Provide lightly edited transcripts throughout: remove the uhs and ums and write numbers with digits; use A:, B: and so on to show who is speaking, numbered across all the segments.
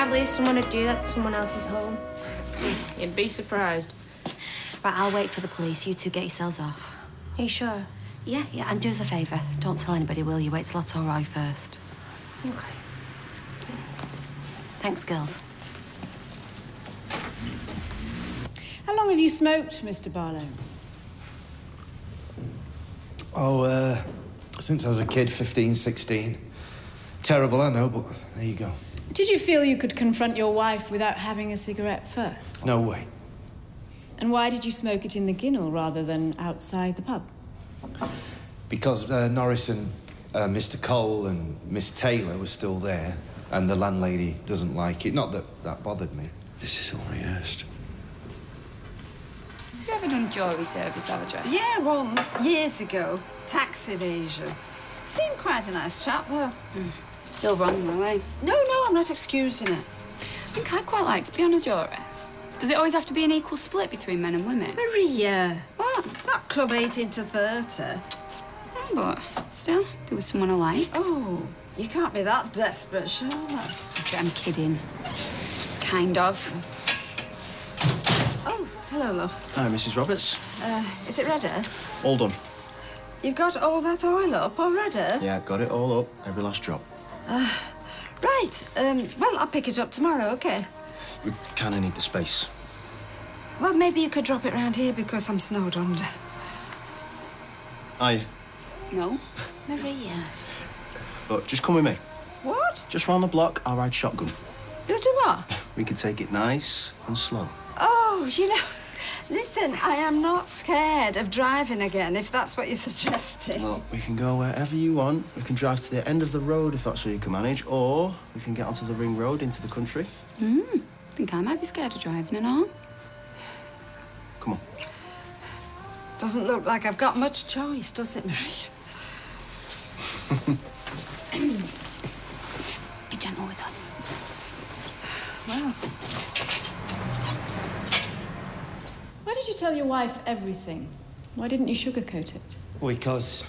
A: can't believe someone would do that to someone else's home.
B: You'd be surprised.
C: Right, I'll wait for the police. You two get yourselves off.
A: Are you sure?
C: Yeah, and do us a favour. Don't tell anybody, will you? Wait till I tell Roy first.
A: Okay.
C: Thanks, girls.
D: How long have you smoked, Mr. Barlow?
E: Oh, since I was a kid, 15, 16. Terrible, I know, but there you go.
D: Did you feel you could confront your wife without having a cigarette first?
E: No way.
D: And why did you smoke it in the Ginnel rather than outside the pub?
E: Because Norris and Mr. Cole and Miss Taylor were still there, and the landlady doesn't like it. Not that that bothered me.
F: This is all rehearsed.
G: Have you ever done jury service, have you?
H: Yeah, once, years ago. Tax evasion. Seemed quite a nice chap, though.
G: Still wrong, though, eh?
H: No, I'm not excusing it.
G: I think I'd quite like to be on a jury. Does it always have to be an equal split between men and women?
H: Maria.
G: What?
H: It's not Club 18 to 30.
G: Yeah, but still, there was someone I liked.
H: Oh, you can't be that desperate, surely.
G: I'm kidding. Kind of.
H: Oh, hello, love.
F: Hi, Mrs. Roberts.
H: Is it ready?
F: All done.
H: You've got all that oil up already?
F: Yeah, got it all up, every last drop.
H: Right. Well, I'll pick it up tomorrow, okay?
F: We kind of need the space.
H: Well, maybe you could drop it round here because I'm snowed under.
F: Aye.
G: No.
H: Maria.
F: But just come with me.
H: What?
F: Just round the block, I'll ride shotgun.
H: You'll do what?
F: We could take it nice and slow.
H: Oh, you know, listen, I am not scared of driving again, if that's what you're suggesting.
F: Look, we can go wherever you want. We can drive to the end of the road if that's what you can manage, or we can get onto the ring road into the country.
G: I think I might be scared of driving and all.
F: Come on.
H: Doesn't look like I've got much choice, does it, Maria?
G: Be gentle with her.
H: Well,
D: Why did you tell your wife everything? Why didn't you sugarcoat it?
E: Because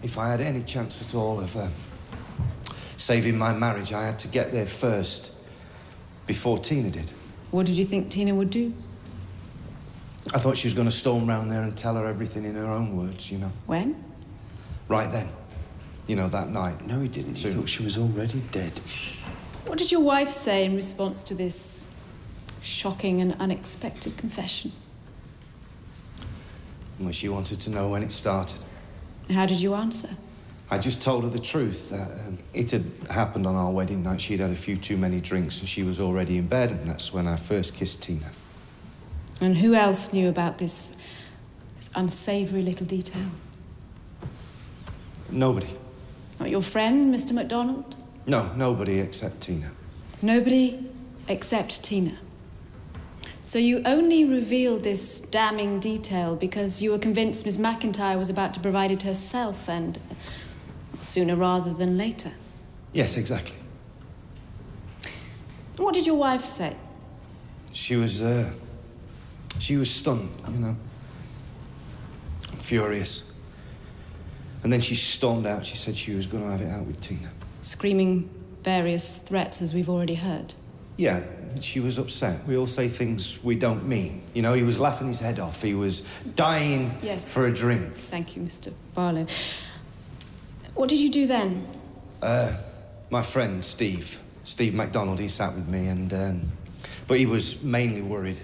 E: if I had any chance at all of saving my marriage, I had to get there first, before Tina did.
D: What did you think Tina would do?
E: I thought she was going to storm round there and tell her everything in her own words, you know.
D: When?
E: Right then. You know, that night.
F: No, he didn't. He
E: Soon.
F: thought she was already dead.
D: What did your wife say in response to this shocking and unexpected confession?
E: Well, she wanted to know when it started.
D: How did you answer?
E: I just told her the truth. That it had happened on our wedding night. She'd had a few too many drinks and she was already in bed, and that's when I first kissed Tina.
D: And who else knew about this unsavoury little detail?
E: Nobody.
D: Not your friend, Mr. MacDonald?
E: No, nobody except Tina.
D: Nobody except Tina. So you only revealed this damning detail because you were convinced Miss McIntyre was about to provide it herself, and sooner rather than later.
E: Yes, exactly.
D: What did your wife say?
E: She was stunned, you know. Furious. And then she stormed out. She said she was going to have it out with Tina.
D: Screaming various threats, as we've already heard.
E: Yeah, she was upset. We all say things we don't mean. You know, he was laughing his head off. He was dying for a drink.
D: Thank you, Mr. Barlow. What did you do then?
E: My friend, Steve MacDonald, he sat with me, and but he was mainly worried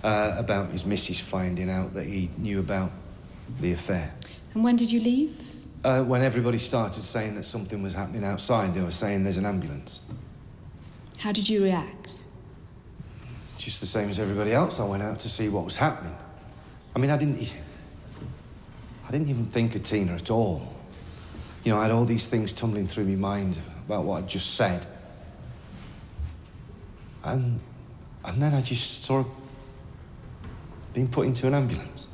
E: about his missus finding out that he knew about the affair.
D: And when did you leave?
E: When everybody started saying that something was happening outside, they were saying there's an ambulance.
D: How did you react?
E: Just the same as everybody else, I went out to see what was happening. I mean, I didn't even think of Tina at all. You know, I had all these things tumbling through my mind about what I'd just said. And then I just saw her being put into an ambulance.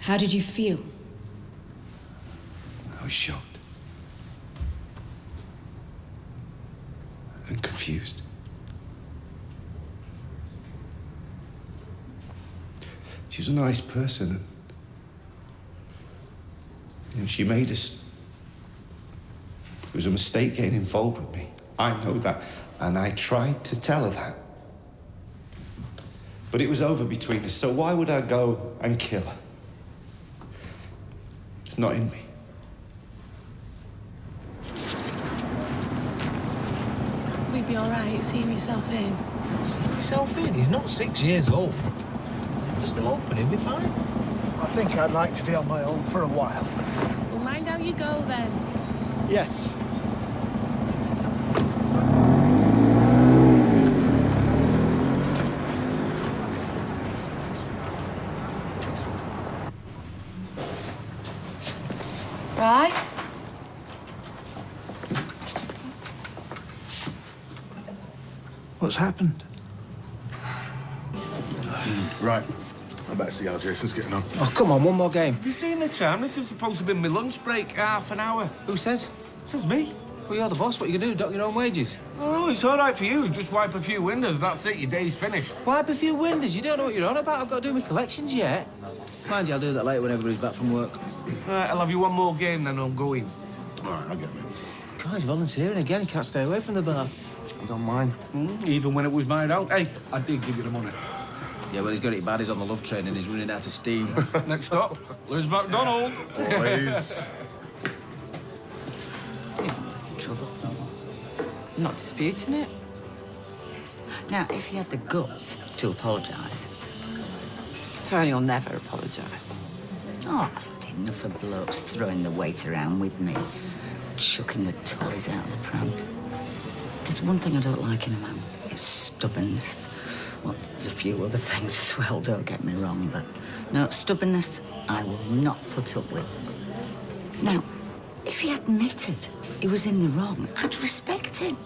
D: How did you feel?
E: I was shocked. And confused. She was a nice person. You know, she made us... It was a mistake getting involved with me. I know that. And I tried to tell her that. But it was over between us, so why would I go and kill her? It's not in me.
I: We'd be all right seeing yourself in.
J: See yourself in? He's not 6 years old. Just still open, he'll be fine.
K: I think I'd like to be on my own for a while.
I: Well, mind how you go, then.
K: Yes.
C: Right?
K: What's happened?
L: Right. I better see how Jason's getting on.
J: Oh, come on, one more game.
M: Have you seen the time? This is supposed to be my lunch break, half an hour.
J: Who says?
M: Says me.
J: Well, you're the boss. What you gonna do? Dock your own wages?
M: Oh, it's all right for you. Just wipe a few windows, that's it. Your day's finished.
J: Wipe a few windows. You don't know what you're on about. I've got to do my collections yet. Mind you, I'll do that later when everybody's back from work.
M: Right, I'll have you one more game, then I'm going.
L: All right, I'll get him.
J: God, he's volunteering again. He can't stay away from the bar.
L: I don't mind.
M: Even when it was my own. Hey, I did give you the money.
J: Yeah, well, he's got it bad. He's on the love train and he's running out of steam.
M: Next stop, Liz McDonald.
L: Boys.
G: That's the trouble. I'm not disputing it. Now, if he had the guts to apologise, Tony will never apologise. Oh, I've had enough of blokes throwing the weight around with me, chucking the toys out of the pram. There's one thing I don't like in a man. It's stubbornness. Well, there's a few other things as well, don't get me wrong, but no, stubbornness I will not put up with. Now, if he admitted he was in the wrong, I'd respect him.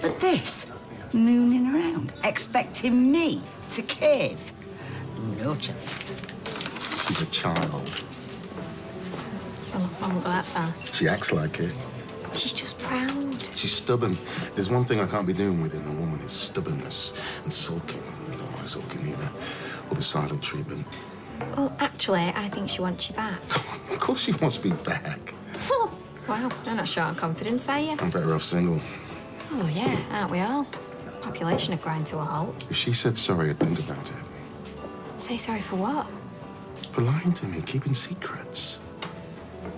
G: But this, mooning around, expecting me to cave, no chance.
L: She's a child.
A: Oh, I won't go that far.
L: She acts like it.
A: She's just proud.
L: She's stubborn. There's one thing I can't be doing with in a woman is stubbornness and sulking. You don't like sulking either. Or the silent treatment.
A: Well, actually, I think she wants you back.
L: Of course she wants me back.
A: Oh, wow, you're not short on confidence, are you?
L: I'm better off single.
A: Oh, yeah, aren't we all? Population would grind to a halt.
L: If she said sorry, I'd think about it.
A: Say sorry for what?
L: For lying to me, keeping secrets.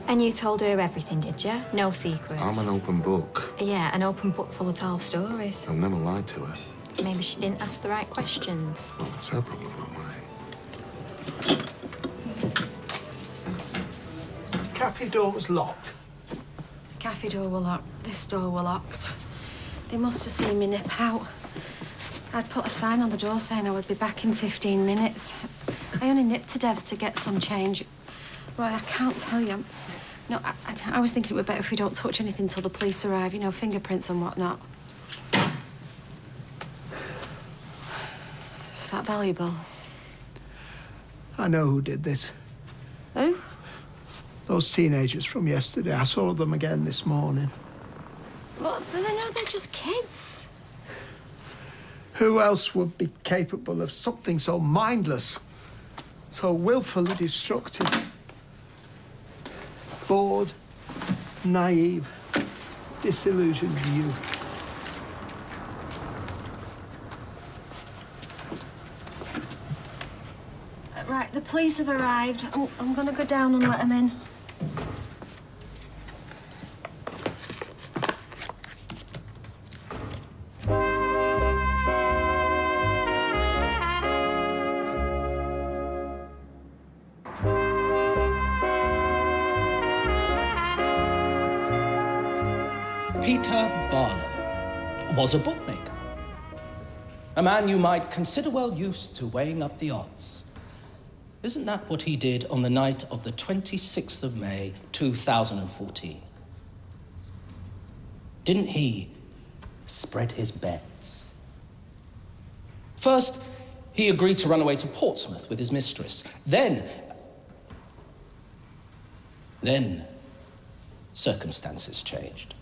A: And you told her everything, did you? No secrets?
L: I'm an open book.
A: Yeah, an open book full of tall stories.
L: I've never lied to her.
A: Maybe she didn't ask the right questions.
L: Well, that's her problem, not mine.
K: Cafe door was locked.
C: Cafe door were locked. This door were locked. They must have seen me nip out. I'd put a sign on the door saying I would be back in 15 minutes. I only nipped to Dev's to get some change. Roy, I can't tell you. No, I was thinking it would be better if we don't touch anything till the police arrive, you know, fingerprints and whatnot. Is that valuable?
K: I know who did this.
C: Who?
K: Those teenagers from yesterday. I saw them again this morning.
C: Well, then I know they're just kids.
K: Who else would be capable of something so mindless, so willfully destructive? Bored, naive, disillusioned youth.
C: Right, the police have arrived. I'm gonna go down and let them in.
N: Peter Barlow was a bookmaker. A man you might consider well used to weighing up the odds. Isn't that what he did on the night of the 26th of May, 2014? Didn't he spread his bets? First, he agreed to run away to Portsmouth with his mistress. Then, circumstances changed.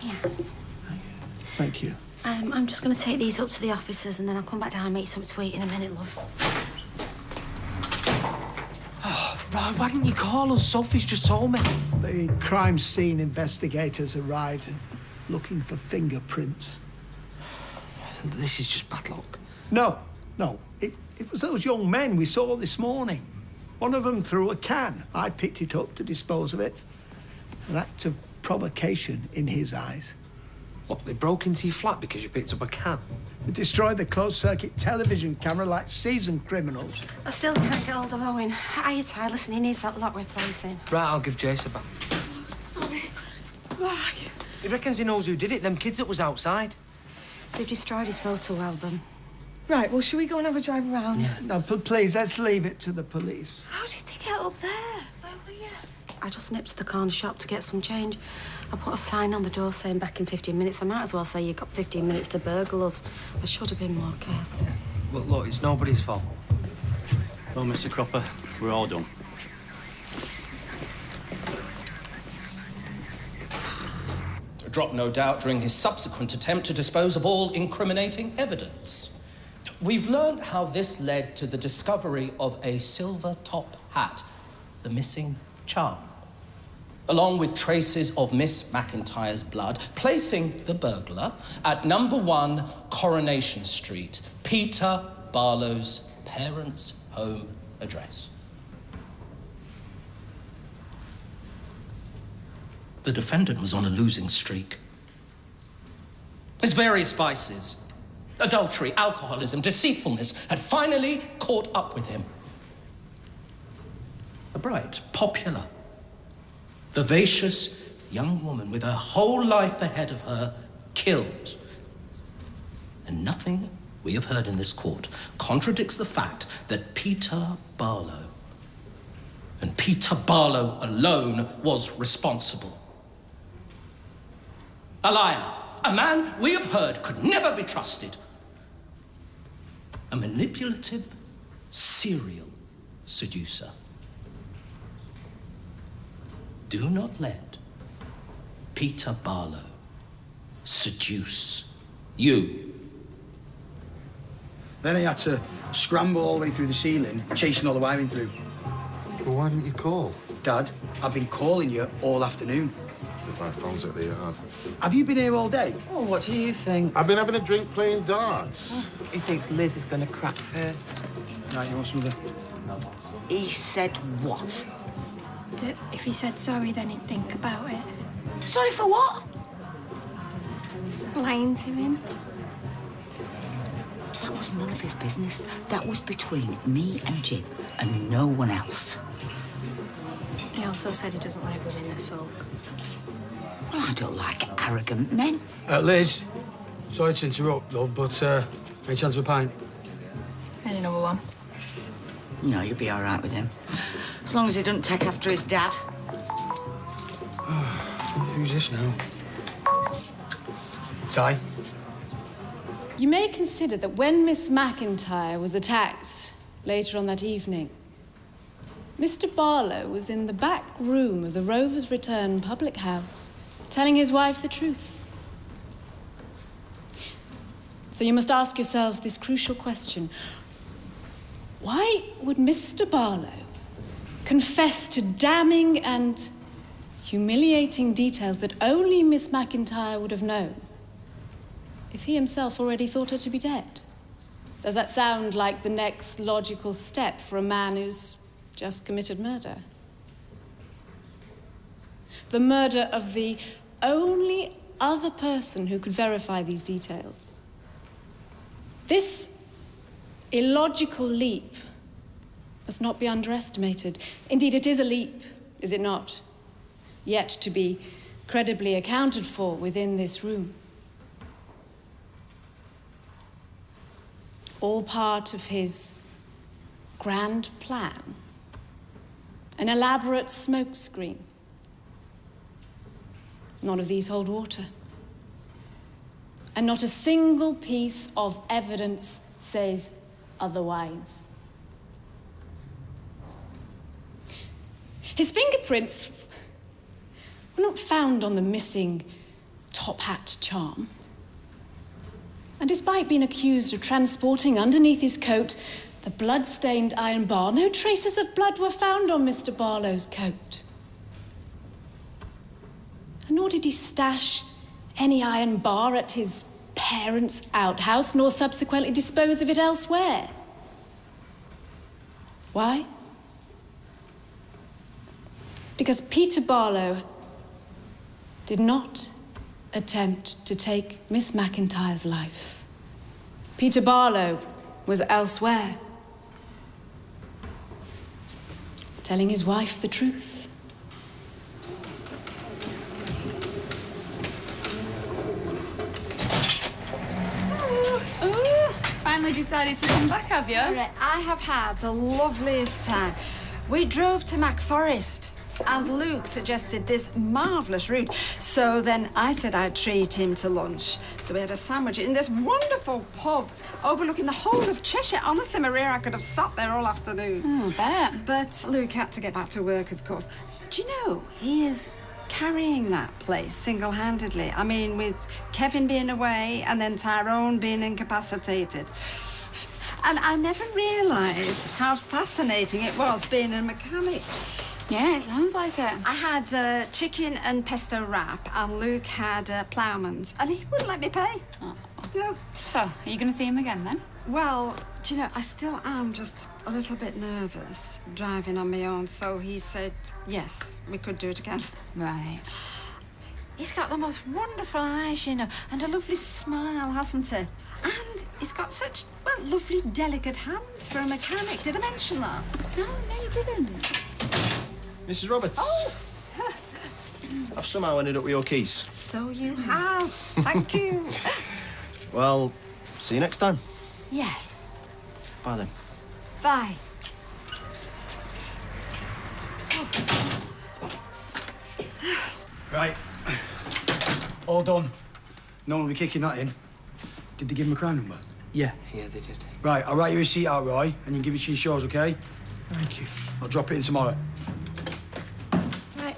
C: Yeah.
K: Thank you.
C: I'm just going to take these up to the officers and then I'll come back down and make some sweet in a minute, love.
J: Right, why didn't you call us? Sophie's just told me.
K: The crime scene investigators arrived looking for fingerprints.
J: This is just bad luck.
K: No. It was those young men we saw this morning. One of them threw a can. I picked it up to dispose of it. An act of provocation in his eyes.
J: What, they broke into your flat because you picked up a can?
K: They destroyed the closed-circuit television camera like seasoned criminals.
C: I still can't get hold of Owen. Hiya, Ty. Listen, he needs that lock replacing.
J: Right, I'll give Jace a back.
C: Sorry. Right.
J: He reckons he knows who did it, them kids that was outside.
C: They've destroyed his photo album. Right, well, should we go and have a drive around?
K: Yeah. No, but please, let's leave it to the police.
C: How did they get up there? Where were you? I just nipped to the corner shop to get some change. I put a sign on the door saying back in 15 minutes. I might as well say you got 15 minutes to burgle us. I should have been more careful.
J: Well, look, it's nobody's fault.
O: Well, Mr. Cropper, we're all done.
N: To drop no doubt during his subsequent attempt to dispose of all incriminating evidence. We've learned how this led to the discovery of a silver top hat, the missing charm, along with traces of Miss McIntyre's blood, placing the burglar at number 1 Coronation Street, Peter Barlow's parents' home address. The defendant was on a losing streak. His various vices, adultery, alcoholism, deceitfulness, had finally caught up with him. A bright, popular, vivacious young woman with her whole life ahead of her, killed. And nothing we have heard in this court contradicts the fact that Peter Barlow, and Peter Barlow alone, was responsible. A liar, a man we have heard could never be trusted. A manipulative, serial seducer. Do not let Peter Barlow seduce you.
P: Then I had to scramble all the way through the ceiling, chasing all the wiring through.
L: Well, why didn't you call?
P: Dad, I've been calling you all afternoon.
L: My phone's at the yard.
P: Have you been here all day?
Q: Oh, what do you think?
L: I've been having a drink playing darts.
Q: He thinks Liz is going to crack first.
P: Right, you want something?
G: He said what?
I: That if he said sorry, then he'd think about it.
G: Sorry for what?
I: Lying to him.
G: That was none of his business. That was between me and Jim and no one else.
A: He also said he doesn't like women that sulk.
G: Well, I don't like arrogant men.
P: Liz, sorry to interrupt, though, but any chance of a pint?
A: Any number 1?
G: No, you'll be all right with him. As long as he doesn't take after his dad.
P: Who's this now? Ty?
D: You may consider that when Miss McIntyre was attacked later on that evening, Mr. Barlow was in the back room of the Rovers Return public house, telling his wife the truth. So you must ask yourselves this crucial question. Why would Mr. Barlow confess to damning and humiliating details that only Miss McIntyre would have known if he himself already thought her to be dead? Does that sound like the next logical step for a man who's just committed murder? The murder of the only other person who could verify these details. This illogical leap must not be underestimated. Indeed, it is a leap, is it not? Yet to be credibly accounted for within this room. All part of his grand plan. An elaborate smokescreen. None of these hold water. And not a single piece of evidence says otherwise. His fingerprints were not found on the missing top hat charm. And despite being accused of transporting underneath his coat a blood-stained iron bar. No traces of blood were found on Mr. Barlow's coat. Nor did he stash any iron bar at his parents' outhouse, nor subsequently dispose of it elsewhere. Why? Because Peter Barlow did not attempt to take Miss McIntyre's life. Peter Barlow was elsewhere, telling his wife the truth.
A: Finally decided to come back, have you?
H: Sorry, I have had the loveliest time. We drove to MacForest, and Luke suggested this marvellous route. So then I said I'd treat him to lunch. So we had a sandwich in this wonderful pub overlooking the whole of Cheshire. Honestly, Maria, I could have sat there all afternoon.
A: I bet.
H: But Luke had to get back to work, of course. Do you know, he is carrying that place single-handedly. I mean, with Kevin being away and then Tyrone being incapacitated. And I never realised how fascinating it was being a mechanic.
A: Yeah, it sounds like it.
H: I had chicken and pesto wrap, and Luke had ploughman's, and he wouldn't let me pay.
A: Oh.
H: No.
A: So, are you going to see him again, then?
H: Well, do you know, I still am just a little bit nervous driving on my own, so he said, yes, we could do it again.
A: Right.
H: He's got the most wonderful eyes, you know, and a lovely smile, hasn't he? And he's got such, well, lovely, delicate hands for a mechanic. Did I mention that?
A: No, you didn't.
F: Mrs. Roberts.
H: Oh!
F: I've somehow ended up with your keys.
H: So you have. Thank you.
F: Well, see you next time.
H: Yes.
F: Bye then.
H: Bye.
P: Right. All done. No one will be kicking that in. Did they give him a crime number?
J: Yeah, they did.
P: Right, I'll write you a receipt out, Roy, and you can give it to your shows, OK?
K: Thank you.
P: I'll drop it in tomorrow.
C: Right,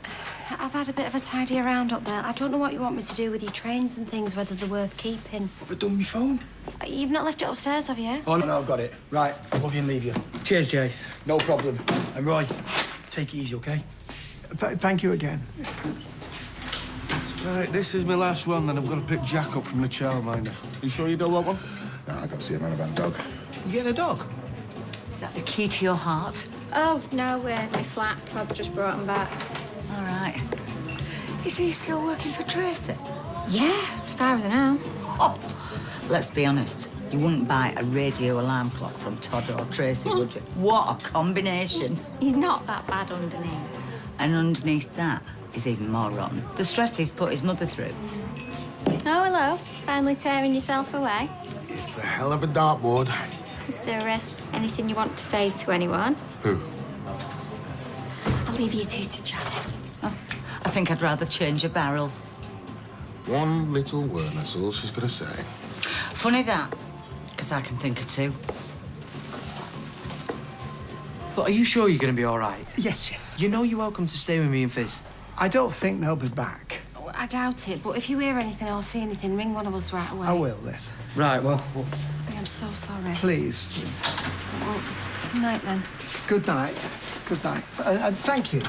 C: I've had a bit of a tidy around up there. I don't know what you want me to do with your trains and things, whether they're worth keeping.
P: Have I done my phone?
C: You've not left it upstairs, have you?
P: Oh, no, I've got it. Right, I'll love you and leave you.
J: Cheers, Jace.
P: No problem. And Roy, take it easy, OK?
K: Thank you again.
M: Right, this is my last one, then I've got to pick Jack up from the childminder. You sure you don't want one?
L: No, I got to see a man about a dog.
P: You getting a dog?
G: Is that the key to your heart?
A: Oh, no, my flat. Todd's just brought him back.
G: All right. Is he still working for Tracy?
A: Yeah, as far as I know.
G: Oh, let's be honest. You wouldn't buy a radio alarm clock from Todd or Tracy, would you? What a combination.
A: He's not that bad underneath.
G: And underneath that is even more rotten. The stress he's put his mother through.
A: Oh, hello. Finally tearing yourself away.
L: It's a hell of a dartboard.
A: Is there anything you want to say to anyone?
L: Who?
A: I'll leave you two to chat.
G: Oh, I think I'd rather change a barrel.
L: One little word, that's all she's got to say.
G: Funny that, because I can think of two.
J: But are you sure you're going to be all right?
K: Yes, yes.
J: You know you're welcome to stay with me and Fizz.
K: I don't think they'll be back.
C: Oh, I doubt it, but if you hear anything or see anything, ring one of us right away.
K: I will, Liz.
J: Right, well...
C: I'm so sorry.
K: Please.
C: Well, good night, then.
K: Good night. Good night. And thank you.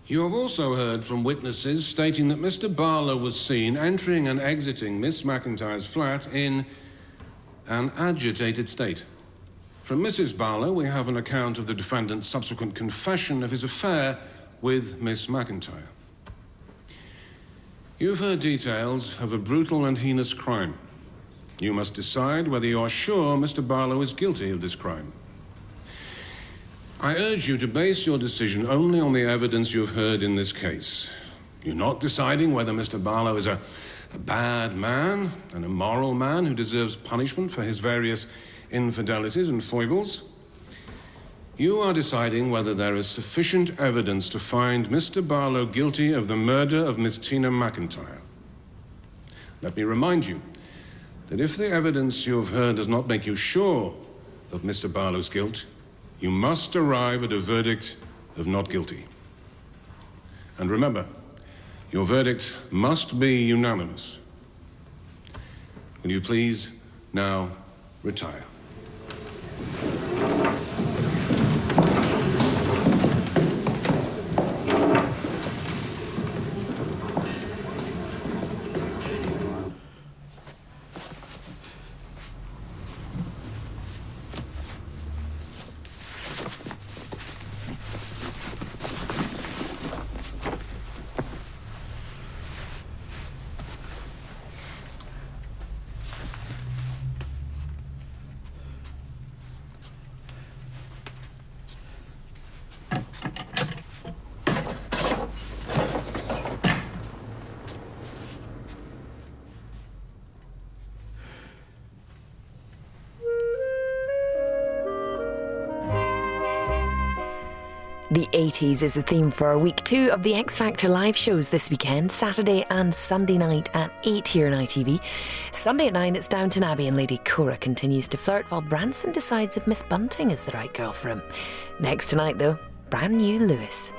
R: You have also heard from witnesses stating that Mr. Barlow was seen entering and exiting Miss McIntyre's flat in an agitated state. From Mrs. Barlow, we have an account of the defendant's subsequent confession of his affair with Miss McIntyre. You've heard details of a brutal and heinous crime. You must decide whether you are sure Mr. Barlow is guilty of this crime. I urge you to base your decision only on the evidence you have heard in this case. You're not deciding whether Mr. Barlow is a bad man, an immoral man who deserves punishment for his various infidelities and foibles. You are deciding whether there is sufficient evidence to find Mr. Barlow guilty of the murder of Miss Tina McIntyre. Let me remind you that if the evidence you have heard does not make you sure of Mr. Barlow's guilt, you must arrive at a verdict of not guilty. And remember, your verdict must be unanimous. Will you please now retire?
S: The 80s is the theme for week 2 of the X Factor live shows this weekend, Saturday and Sunday night at 8 here on ITV. Sunday at 9 it's Downton Abbey and Lady Cora continues to flirt while Branson decides if Miss Bunting is the right girl for him. Next tonight though, brand new Lewis.